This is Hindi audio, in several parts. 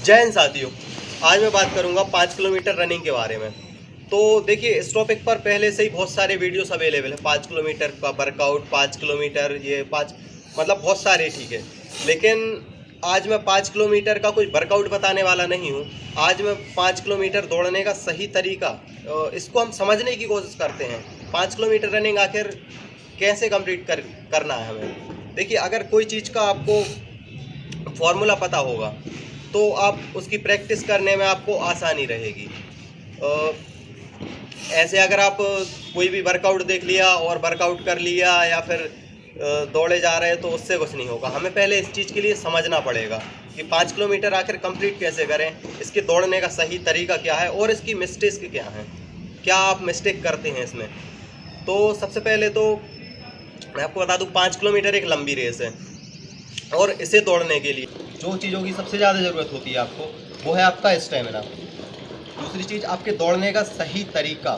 जय हिंद साथियों। आज मैं बात करूंगा 5 किलोमीटर रनिंग के बारे में। तो देखिए, इस टॉपिक पर पहले से ही बहुत सारे वीडियोस अवेलेबल हैं। 5 किलोमीटर का वर्कआउट, 5 किलोमीटर, ये 5 मतलब बहुत सारे, ठीक है। लेकिन आज मैं 5 किलोमीटर का कोई वर्कआउट बताने वाला नहीं हूँ। आज मैं 5 किलोमीटर दौड़ने का सही तरीका, इसको हम समझने की कोशिश करते हैं। 5 किलोमीटर रनिंग आखिर कैसे कंप्लीट करना है हमें। देखिए, अगर कोई चीज़ का आपको फॉर्मूला पता होगा तो आप उसकी प्रैक्टिस करने में आपको आसानी रहेगी। ऐसे अगर आप कोई भी वर्कआउट देख लिया और वर्कआउट कर लिया या फिर दौड़े जा रहे हैं तो उससे कुछ नहीं होगा। हमें पहले इस चीज़ के लिए समझना पड़ेगा कि 5 किलोमीटर आखिर कंप्लीट कैसे करें, इसके दौड़ने का सही तरीका क्या है और इसकी मिस्टेक्स क्या हैं, क्या आप मिस्टेक करते हैं इसमें। तो सबसे पहले तो मैं आपको बता दूं, 5 किलोमीटर एक लंबी रेस है और इसे दौड़ने के लिए जो चीज़ों की सबसे ज़्यादा ज़रूरत होती है आपको, वो है आपका स्टेमिना। दूसरी चीज़, आपके दौड़ने का सही तरीका,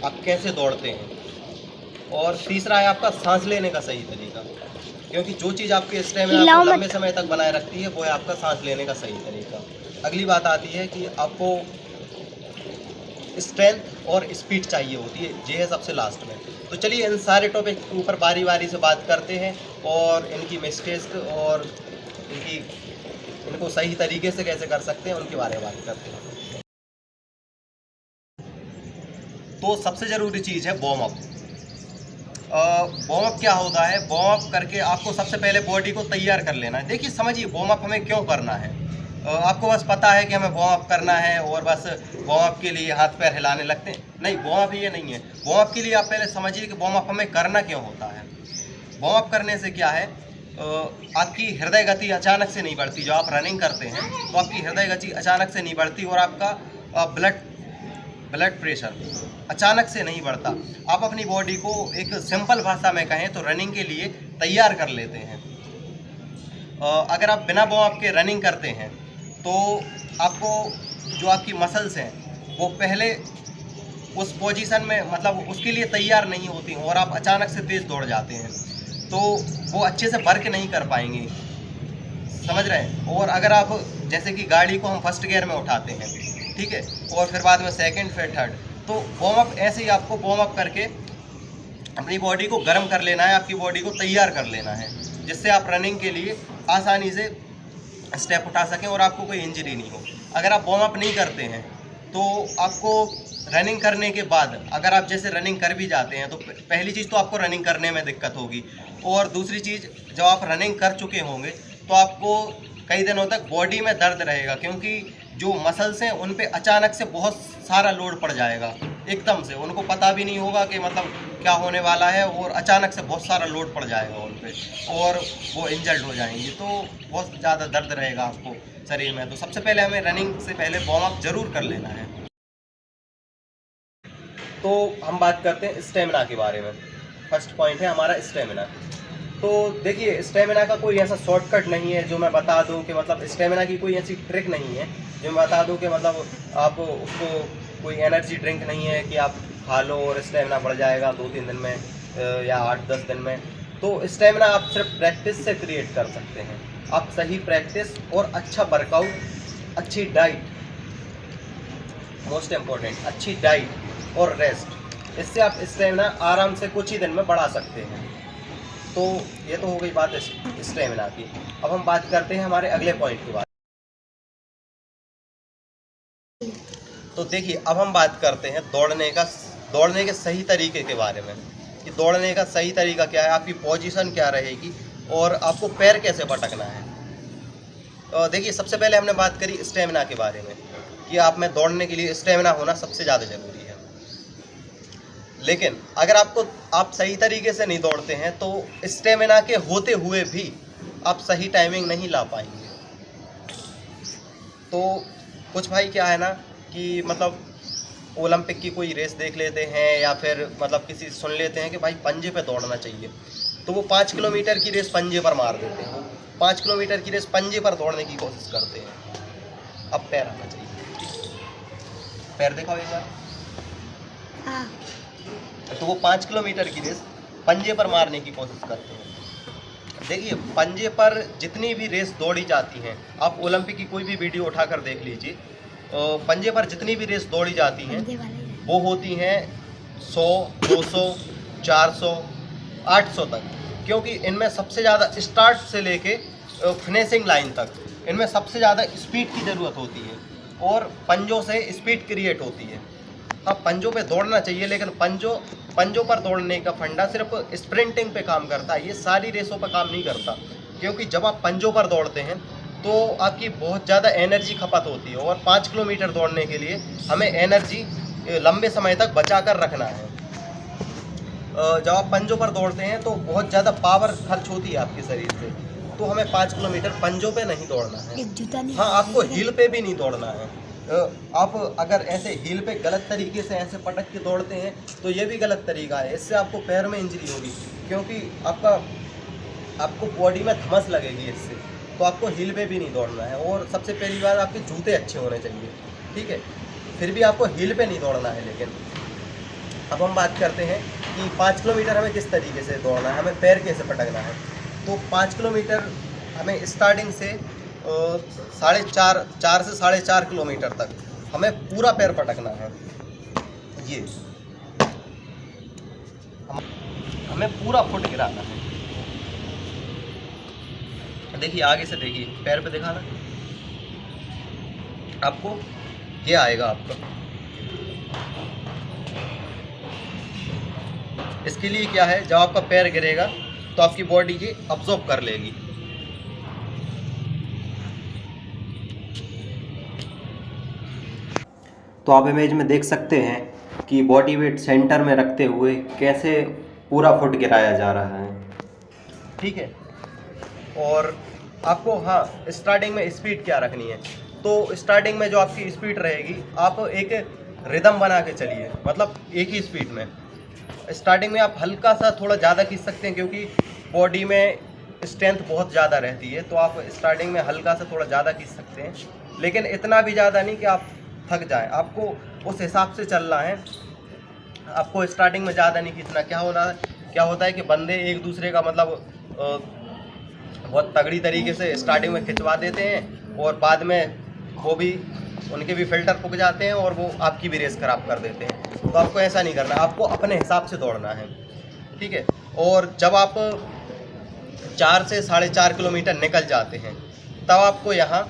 आप कैसे दौड़ते हैं। और तीसरा है आपका सांस लेने का सही तरीका, क्योंकि जो चीज़ आपके स्टेमिना को लंबे समय तक बनाए रखती है वो है आपका सांस लेने का सही तरीका। अगली बात आती है कि आपको स्ट्रेंथ और स्पीड चाहिए होती है, ये है सबसे लास्ट में। तो चलिए इन सारे टॉपिक के ऊपर बारी बारी से बात करते हैं और इनकी मिस्टेक्स और इनको सही तरीके से कैसे कर सकते हैं उनके बारे में बात करते हैं। तो सबसे ज़रूरी चीज़ है वार्म अप। वार्म अप क्या होता है? वार्म अप करके आपको सबसे पहले बॉडी को तैयार कर लेना है। देखिए, समझिए वार्म अप हमें क्यों करना है। आपको बस पता है कि हमें वार्म अप करना है और बस वार्म अप के लिए हाथ पैर हिलाने लगते हैं। नहीं, वार्म अप ये नहीं है। वार्म अप के लिए आप पहले समझिए कि वार्म अप हमें करना क्यों होता है। वार्म अप करने से क्या है, आपकी हृदय गति अचानक से नहीं बढ़ती। जो आप रनिंग करते हैं तो आपकी हृदय गति अचानक से नहीं बढ़ती और आपका ब्लड प्रेशर अचानक से नहीं बढ़ता। आप अपनी बॉडी को एक सिंपल भाषा में कहें तो रनिंग के लिए तैयार कर लेते हैं। अगर आप बिना वार्म अप के रनिंग करते हैं तो आपको जो आपकी मसल्स हैं वो पहले उस पोजीशन में, मतलब उसके लिए तैयार नहीं होती और आप अचानक से तेज़ दौड़ जाते हैं तो वो अच्छे से वर्क नहीं कर पाएंगी, समझ रहे हैं। और अगर आप जैसे कि गाड़ी को हम फर्स्ट गियर में उठाते हैं, ठीक है, और फिर बाद में सेकंड, फिर थर्ड, तो वार्म अप ऐसे ही आपको वार्म अप करके अपनी बॉडी को गर्म कर लेना है, आपकी बॉडी को तैयार कर लेना है, जिससे आप रनिंग के लिए आसानी से स्टेप उठा सकें और आपको कोई इंजरी नहीं हो। अगर आप वार्म अप नहीं करते हैं तो आपको रनिंग करने के बाद, अगर आप जैसे रनिंग कर भी जाते हैं तो पहली चीज़ तो आपको रनिंग करने में दिक्कत होगी, और दूसरी चीज़, जब आप रनिंग कर चुके होंगे तो आपको कई दिनों तक बॉडी में दर्द रहेगा, क्योंकि जो मसल्स हैं उन पे अचानक से बहुत सारा लोड पड़ जाएगा। एकदम से उनको पता भी नहीं होगा कि मतलब क्या होने वाला है, और अचानक से बहुत सारा लोड पड़ जाएगा उन पे और वो इंजर्ड हो जाएंगे। तो बहुत ज़्यादा दर्द रहेगा आपको शरीर में। तो सबसे पहले हमें रनिंग से पहले वार्म अप ज़रूर कर लेना है। तो हम बात करते हैं स्टेमिना के बारे में। फर्स्ट पॉइंट है हमारा स्टेमिना। तो देखिए, स्टेमिना का कोई ऐसा शॉर्टकट नहीं है जो मैं बता दूं कि मतलब स्टेमिना की कोई ऐसी ट्रिक नहीं है जो मैं बता दूं कि मतलब आप उसको, कोई एनर्जी ड्रिंक नहीं है कि आप खा लो और स्टेमिना बढ़ जाएगा 2-3 दिन में या 8-10 दिन में। तो स्टेमिना आप सिर्फ प्रैक्टिस से क्रिएट कर सकते हैं। आप सही प्रैक्टिस और अच्छा वर्कआउट, अच्छी डाइट, मोस्ट इम्पोर्टेंट अच्छी डाइट और रेस्ट, इससे आप स्टेमिना आराम से कुछ ही दिन में बढ़ा सकते हैं। तो ये तो हो गई बात स्टेमिना की। अब हम बात करते हैं हमारे अगले पॉइंट की बात। तो देखिए, अब हम बात करते हैं दौड़ने के सही तरीके के बारे में, कि दौड़ने का सही तरीका क्या है, आपकी पोजीशन क्या रहेगी और आपको पैर कैसे पटकना है। देखिए, सबसे पहले हमने बात करी स्टेमिना के बारे में कि आप में दौड़ने के लिए स्टेमिना होना सबसे ज़्यादा ज़रूरी है। लेकिन अगर आप सही तरीके से नहीं दौड़ते हैं तो स्टेमिना के होते हुए भी आप सही टाइमिंग नहीं ला पाएंगे। तो कुछ भाई क्या है ना कि मतलब ओलंपिक की कोई रेस देख लेते हैं या फिर मतलब किसी सुन लेते हैं कि भाई पंजे पे दौड़ना चाहिए, तो वो 5 किलोमीटर की रेस पंजे पर मार देते हैं। वो 5 किलोमीटर की रेस पंजे पर दौड़ने की कोशिश करते हैं। अब पैर आना चाहिए, पैर दिखाओ एक बार। तो वो 5 किलोमीटर की रेस पंजे पर मारने की कोशिश करते हैं। देखिए पंजे पर जितनी भी रेस दौड़ी जाती हैं, आप ओलंपिक की कोई भी वीडियो उठाकर देख लीजिए, पंजे पर जितनी भी रेस दौड़ी जाती हैं वो होती हैं 100, 200, 400, 800 तक, क्योंकि इनमें सबसे ज़्यादा स्टार्ट से लेके फिनिशिंग लाइन तक इनमें सबसे ज़्यादा स्पीड की ज़रूरत होती है और पंजों से स्पीड क्रिएट होती है। हाँ, पंजों पे दौड़ना चाहिए, लेकिन पंजों पर दौड़ने का फंडा सिर्फ स्प्रिंटिंग पे काम करता है, ये सारी रेसों पर काम नहीं करता। क्योंकि जब आप पंजों पर दौड़ते हैं तो आपकी बहुत ज़्यादा एनर्जी खपत होती है और 5 किलोमीटर दौड़ने के लिए हमें एनर्जी लंबे समय तक बचा कर रखना है। जब आप पंजों पर दौड़ते हैं तो बहुत ज़्यादा पावर खर्च होती है आपके शरीर से, तो हमें 5 किलोमीटर पंजों पे नहीं दौड़ना है। हाँ, आपको हील पे भी नहीं दौड़ना है। आप अगर ऐसे हील पे गलत तरीके से ऐसे पटक के दौड़ते हैं तो ये भी गलत तरीका है, इससे आपको पैर में इंजरी होगी, क्योंकि आपको बॉडी में धमस लगेगी इससे। तो आपको हील पे भी नहीं दौड़ना है। और सबसे पहली बात, आपके जूते अच्छे होने चाहिए, ठीक है। फिर भी आपको हील पे नहीं दौड़ना है। लेकिन अब हम बात करते हैं कि 5 किलोमीटर हमें किस तरीके से दौड़ना है, हमें पैर कैसे पटकना है। तो 5 किलोमीटर हमें स्टार्टिंग से 4 से 4.5 किलोमीटर तक हमें पूरा पैर पटकना है। ये हमें पूरा फुट गिराना है। देखिए आगे से देखिए, पैर पे दिखाना, आपको ये आएगा आपका। इसके लिए क्या है, जब आपका पैर गिरेगा तो आपकी बॉडी ये अब्जॉर्ब कर लेगी। तो आप इमेज में देख सकते हैं कि बॉडी वेट सेंटर में रखते हुए कैसे पूरा फुट गिराया जा रहा है, ठीक है। और आपको हाँ, स्टार्टिंग में स्पीड क्या रखनी है, तो स्टार्टिंग में जो आपकी स्पीड रहेगी, आप एक रिदम बना के चलिए, मतलब एक ही स्पीड में। स्टार्टिंग में आप हल्का सा थोड़ा ज़्यादा खींच सकते हैं, क्योंकि बॉडी में स्ट्रेंथ बहुत ज़्यादा रहती है, तो आप स्टार्टिंग में हल्का सा थोड़ा ज़्यादा खींच सकते हैं, लेकिन इतना भी ज़्यादा नहीं कि आप थक जाएं। आपको उस हिसाब से चलना है, आपको स्टार्टिंग में ज़्यादा नहीं खींचना। क्या होता है कि बंदे एक दूसरे का मतलब बहुत तगड़ी तरीके से स्टार्टिंग में खिंचवा देते हैं और बाद में वो भी उनके भी फिल्टर फूक जाते हैं और वो आपकी भी रेस खराब कर देते हैं। तो आपको ऐसा नहीं करना, आपको अपने हिसाब से दौड़ना है, ठीक है। और जब आप 4 से 4.5 किलोमीटर निकल जाते हैं, तब आपको यहाँ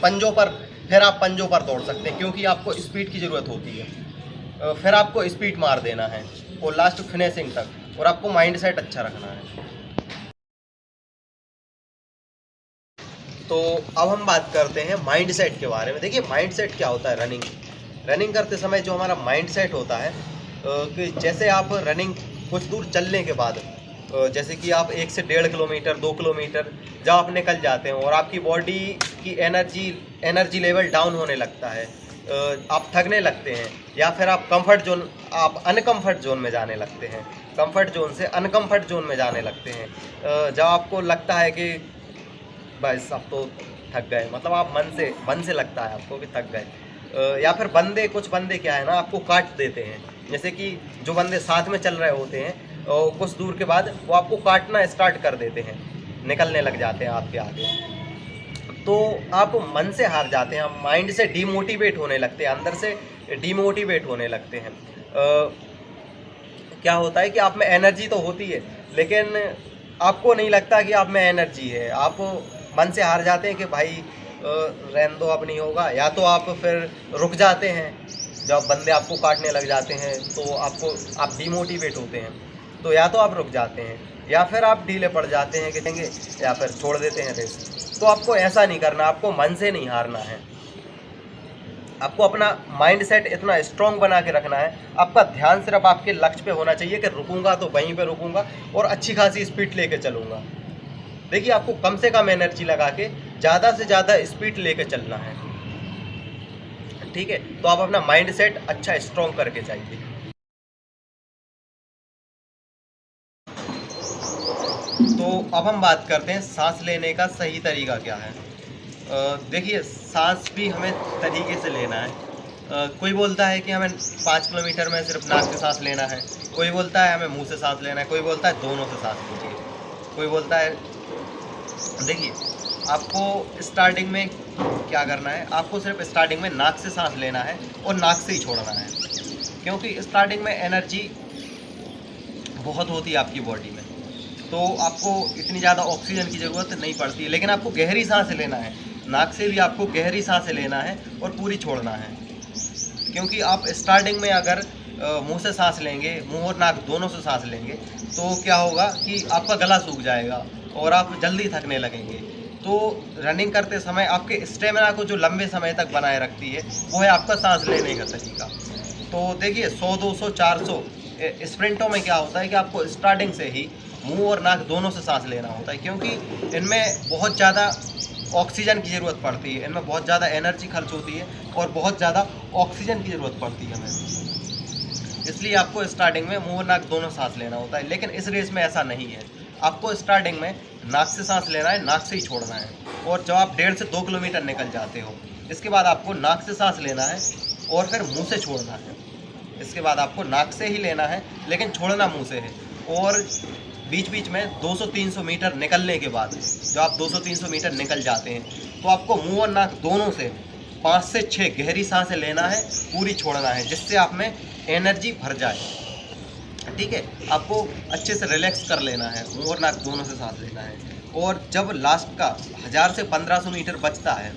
पंजों पर फिर आप पंजों पर दौड़ सकते हैं, क्योंकि आपको स्पीड की ज़रूरत होती है। फिर आपको स्पीड मार देना है और लास्ट फिनिशिंग तक, और आपको माइंड सेट अच्छा रखना है। तो अब हम बात करते हैं माइंड सेट के बारे में। देखिए माइंड सेट क्या होता है। रनिंग करते समय जो हमारा माइंड सेट होता है, कि जैसे आप रनिंग कुछ दूर चलने के बाद, जैसे कि आप 1 से 1.5 किलोमीटर 2 किलोमीटर जब आप निकल जाते हैं और आपकी बॉडी की एनर्जी लेवल डाउन होने लगता है, आप थकने लगते हैं, या फिर आप अनकम्फर्ट जोन में जाने लगते हैं, कंफर्ट जोन से अनकम्फर्ट जोन में जाने लगते हैं, जब आपको लगता है कि बस अब तो थक गए, मतलब आप मन से लगता है आपको कि थक गए। या फिर कुछ बंदे क्या है ना, आपको काट देते हैं। जैसे कि जो बंदे साथ में चल रहे होते हैं, कुछ दूर के बाद वो आपको काटना स्टार्ट कर देते हैं, निकलने लग जाते हैं आपके आगे, तो आप मन से हार जाते हैं, माइंड से डीमोटिवेट होने लगते हैं, अंदर से डीमोटिवेट होने लगते हैं। क्या होता है कि आप में एनर्जी तो होती है, लेकिन आपको नहीं लगता कि आप में एनर्जी है। आप मन से हार जाते हैं कि भाई रहने दो, अब नहीं होगा। या तो आप फिर रुक जाते हैं, जब बंदे आपको काटने लग जाते हैं तो आप डीमोटिवेट होते हैं, तो या तो आप रुक जाते हैं या फिर आप ढीले पड़ जाते हैं कि देंगे, या फिर छोड़ देते हैं रेस। तो आपको ऐसा नहीं करना, आपको मन से नहीं हारना है, आपको अपना माइंड सेट इतना स्ट्रॉन्ग बना के रखना है। आपका ध्यान सिर्फ आपके लक्ष्य पे होना चाहिए कि रुकूंगा तो वहीं पे रुकूंगा और अच्छी खासी स्पीड लेके चलूँगा। देखिए आपको कम से कम एनर्जी लगा के ज़्यादा से ज़्यादा स्पीड लेके चलना है, ठीक है। तो आप अपना माइंड सेट अच्छा स्ट्रॉन्ग करके चाहिए। तो अब हम बात करते हैं सांस लेने का सही तरीका क्या है। देखिए सांस भी हमें तरीके से लेना है। कोई बोलता है कि हमें 5 किलोमीटर में सिर्फ नाक से सांस लेना है, कोई बोलता है हमें मुंह से सांस लेना है, कोई बोलता है दोनों से सांस लीजिए, कोई बोलता है देखिए, आपको स्टार्टिंग में क्या करना है, आपको सिर्फ स्टार्टिंग में नाक से सांस लेना है और नाक से ही छोड़ना है, क्योंकि स्टार्टिंग में एनर्जी बहुत होती है आपकी बॉडी में, तो आपको इतनी ज़्यादा ऑक्सीजन की ज़रूरत नहीं पड़ती है। लेकिन आपको गहरी सांस लेना है, नाक से भी आपको गहरी सांस लेना है और पूरी छोड़ना है, क्योंकि आप स्टार्टिंग में अगर मुंह से सांस लेंगे, मुंह और नाक दोनों से सांस लेंगे, तो क्या होगा कि आपका गला सूख जाएगा और आप जल्दी थकने लगेंगे। तो रनिंग करते समय आपके स्टेमिना को जो लंबे समय तक बनाए रखती है वो है आपका सांस लेने का तरीका। तो देखिए 100, 200, 400 स्प्रिंटों में क्या होता है कि आपको स्टार्टिंग से ही मुंह और नाक दोनों से सांस लेना होता है, क्योंकि इनमें बहुत ज़्यादा ऑक्सीजन की ज़रूरत पड़ती है, इनमें बहुत ज़्यादा एनर्जी खर्च होती है और बहुत ज़्यादा ऑक्सीजन की ज़रूरत पड़ती है हमें, इसलिए आपको स्टार्टिंग में मुंह और नाक दोनों सांस लेना होता है। लेकिन इस रेस में ऐसा नहीं है, आपको स्टार्टिंग में नाक से सांस लेना है, नाक से ही छोड़ना है। और जब आप 1.5 से 2 किलोमीटर निकल जाते हो, इसके बाद आपको नाक से सांस लेना है और फिर मुंह से छोड़ना है। इसके बाद आपको नाक से ही लेना है लेकिन छोड़ना मुंह से है। और बीच बीच में 200-300 मीटर निकलने के बाद, जब आप 200-300 मीटर निकल जाते हैं, तो आपको मुंह और नाक दोनों से 5 से 6 गहरी सांसें लेना है, पूरी छोड़ना है, जिससे आप में एनर्जी भर जाए। ठीक है, आपको अच्छे से रिलैक्स कर लेना है, मुंह और नाक दोनों से सांस लेना है। और जब लास्ट का 1000 से 1500 मीटर बचता है,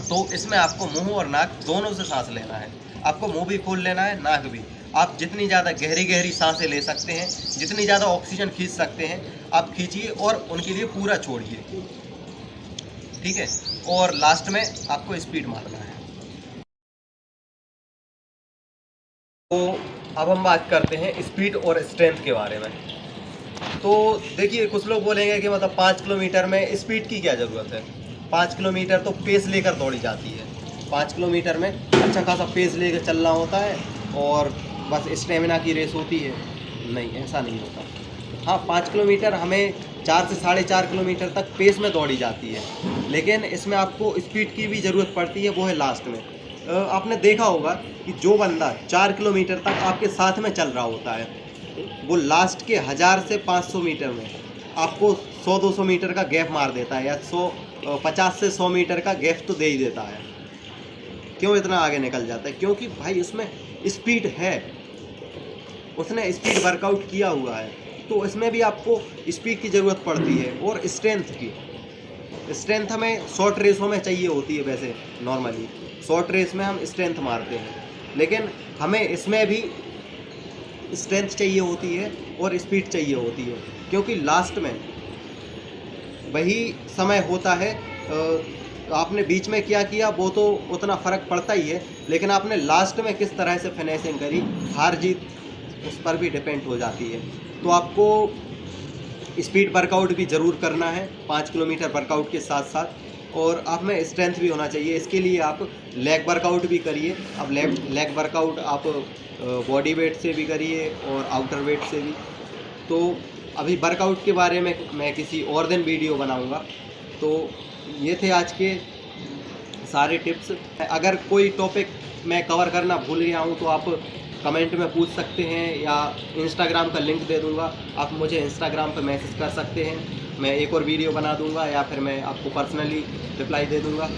तो इसमें आपको मुंह और नाक दोनों से सांस लेना है। आपको मुंह भी खोल लेना है, नाक भी। आप जितनी ज़्यादा गहरी गहरी सांसें ले सकते हैं, जितनी ज़्यादा ऑक्सीजन खींच सकते हैं, आप खींचिए और उनके लिए पूरा छोड़िए। ठीक है, और लास्ट में आपको स्पीड मारना है। तो अब हम बात करते हैं स्पीड और स्ट्रेंथ के बारे में। तो देखिए, कुछ लोग बोलेंगे कि मतलब 5 किलोमीटर में स्पीड की क्या ज़रूरत है, 5 किलोमीटर तो पेस लेकर दौड़ी जाती है। 5 किलोमीटर में अच्छा खासा पेस लेकर चलना होता है और बस स्टेमिना की रेस होती है। नहीं, ऐसा नहीं होता। हाँ, 5 किलोमीटर हमें 4 से 4.5 किलोमीटर तक पेस में दौड़ी जाती है, लेकिन इसमें आपको स्पीड की भी ज़रूरत पड़ती है, वो है लास्ट में। आपने देखा होगा कि जो बंदा 4 किलोमीटर तक आपके साथ में चल रहा होता है, वो लास्ट के 1000 से 500 मीटर में आपको 100-200 मीटर का गैप मार देता है, या 50 से 100 मीटर का गैप तो दे ही देता है। क्यों इतना आगे निकल जाता है? क्योंकि भाई उसमें स्पीड है, उसने स्पीड वर्कआउट किया हुआ है। तो इसमें भी आपको स्पीड की ज़रूरत पड़ती है और स्ट्रेंथ की। स्ट्रेंथ हमें शॉर्ट रेसों में चाहिए होती है। वैसे नॉर्मली शॉर्ट रेस में हम स्ट्रेंथ मारते हैं, लेकिन हमें इसमें भी स्ट्रेंथ चाहिए होती है और स्पीड चाहिए होती है, क्योंकि लास्ट में वही समय होता है। आपने बीच में क्या किया वो तो उतना फ़र्क पड़ता ही है, लेकिन आपने लास्ट में किस तरह से फिनिशिंग करी, हार जीत उस पर भी डिपेंड हो जाती है। तो आपको स्पीड वर्कआउट भी ज़रूर करना है 5 किलोमीटर वर्कआउट के साथ साथ, और आप में स्ट्रेंथ भी होना चाहिए। इसके लिए आप लेग वर्कआउट भी करिए। अब लेग वर्कआउट आप बॉडी वेट से भी करिए और आउटर वेट से भी। तो अभी वर्कआउट के बारे में मैं किसी और दिन वीडियो बनाऊंगा। तो ये थे आज के सारे टिप्स। अगर कोई टॉपिक मैं कवर करना भूल गया हूँ तो आप कमेंट में पूछ सकते हैं, या इंस्टाग्राम का लिंक दे दूँगा, आप मुझे इंस्टाग्राम पर मैसेज कर सकते हैं, मैं एक और वीडियो बना दूँगा, या फिर मैं आपको पर्सनली रिप्लाई दे दूँगा।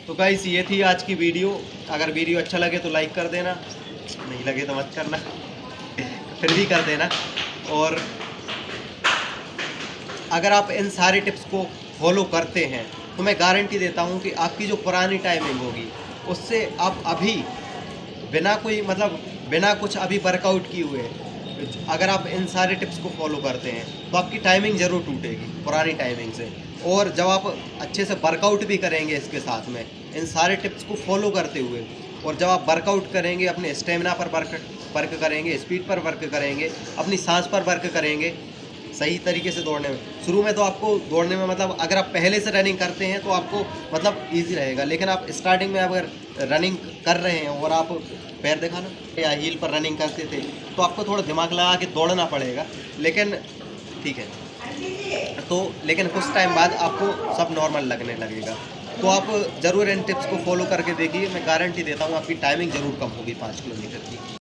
तो गाइस, ये थी आज की वीडियो। अगर वीडियो अच्छा लगे तो लाइक कर देना, नहीं लगे तो मत करना फिर भी कर देना। और अगर आप इन सारे टिप्स को फॉलो करते हैं तो मैं गारंटी देता हूँ कि आपकी जो पुरानी टाइमिंग होगी उससे आप अभी बिना कुछ अभी वर्कआउट किए हुए, अगर आप इन सारे टिप्स को फॉलो करते हैं तो आपकी टाइमिंग ज़रूर टूटेगी पुरानी टाइमिंग से। और जब आप अच्छे से वर्कआउट भी करेंगे इसके साथ में इन सारे टिप्स को फॉलो करते हुए, और जब आप वर्कआउट करेंगे, अपने स्टेमिना पर वर्क करेंगे, स्पीड पर वर्क करेंगे, अपनी सांस पर वर्क करेंगे, सही तरीके से दौड़ने में। शुरू में तो आपको दौड़ने में अगर आप पहले से रनिंग करते हैं तो आपको ईजी रहेगा, लेकिन आप स्टार्टिंग में अगर रनिंग कर रहे हैं और आप पैर दिखाना या हील पर रनिंग करते थे तो आपको थोड़ा दिमाग लगा के दौड़ना पड़ेगा, लेकिन ठीक है। लेकिन कुछ टाइम बाद आपको सब नॉर्मल लगने लगेगा। तो आप ज़रूर इन टिप्स को फॉलो करके देखिए, मैं गारंटी देता हूँ आपकी टाइमिंग ज़रूर कम होगी 5 किलोमीटर की।